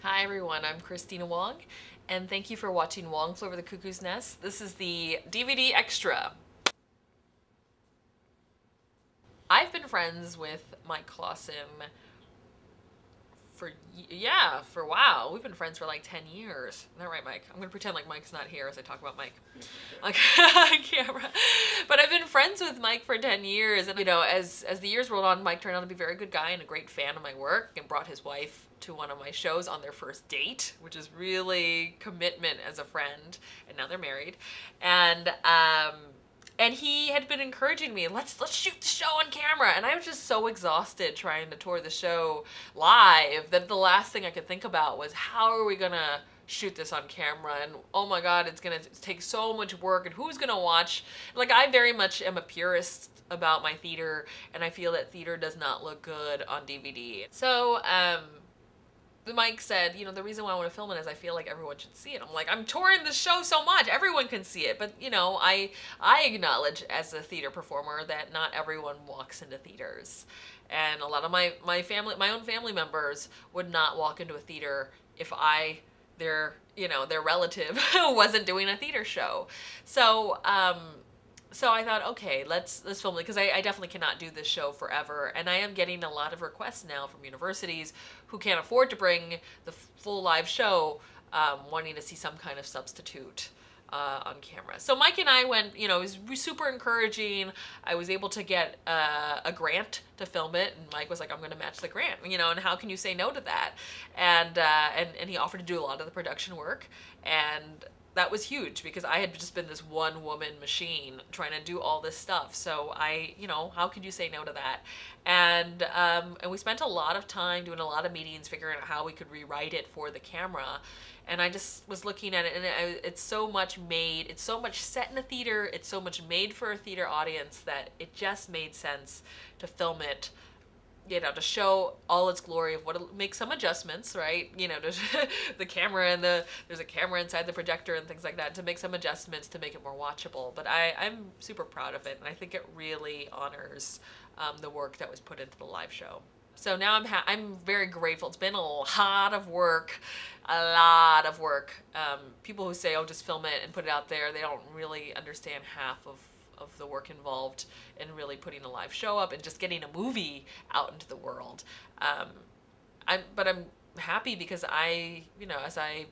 Hi everyone, I'm Kristina Wong, and thank you for watching Wong Flew Over the Cuckoo's Nest. This is the DVD extra. I've been friends with Mike Closson for wow. We've been friends for like 10 years. Isn't that right, Mike? I'm gonna pretend like Mike's not here as I talk about Mike on camera. But I've been friends with Mike for 10 years, and as the years rolled on, Mike turned out to be a very good guy and a great fan of my work, and brought his wife to one of my shows on their first date, which is really commitment as a friend. And now they're married, and he had been encouraging me, let's shoot the show on camera. And I was just so exhausted trying to tour the show live that the last thing I could think about was, how are we gonna shoot this on camera? And oh my God, it's gonna take so much work, and who's gonna watch? Like, I very much am a purist about my theater, and I feel that theater does not look good on DVD. So, Mike said, the reason why I want to film it is I feel like everyone should see it. I'm like, I'm touring the show so much, everyone can see it. But, I acknowledge as a theater performer that not everyone walks into theaters. And a lot of my own family members would not walk into a theater if their relative wasn't doing a theater show. So I thought, okay, let's film it, because I definitely cannot do this show forever. And I am getting a lot of requests now from universities who can't afford to bring the full live show, wanting to see some kind of substitute on camera. So Mike and I went, it was super encouraging. I was able to get a grant to film it, and Mike was like, I'm going to match the grant, and how can you say no to that? And he offered to do a lot of the production work, and that was huge, because I had just been this one-woman machine trying to do all this stuff. So how could you say no to that? And we spent a lot of time doing a lot of meetings, figuring out how we could rewrite it for the camera. And I just was looking at it, and it's so much made, it's so much set in a theater, it's so much made for a theater audience, that it just made sense to film it, to show all its glory of make some adjustments, right? The camera, and there's a camera inside the projector and things like that, to make some adjustments to make it more watchable. But I'm super proud of it, and I think it really honors the work that was put into the live show. So now I'm very grateful. It's been a lot of work, people who say, oh, just film it and put it out there, they don't really understand half of the work involved in really putting a live show up and just getting a movie out into the world. But I'm happy, because as I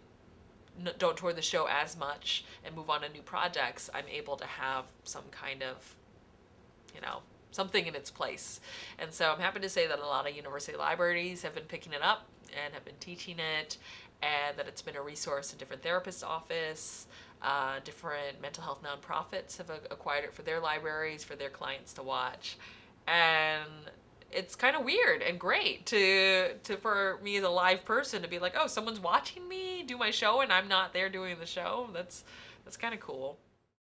don't tour the show as much and move on to new projects, I'm able to have some kind of, something in its place. And so I'm happy to say that a lot of university libraries have been picking it up and have been teaching it, and that it's been a resource in different therapists' office. Different mental health nonprofits have acquired it for their libraries, for their clients to watch. And it's kind of weird and great for me as a live person to be like, oh, someone's watching me do my show and I'm not there doing the show. That's kind of cool.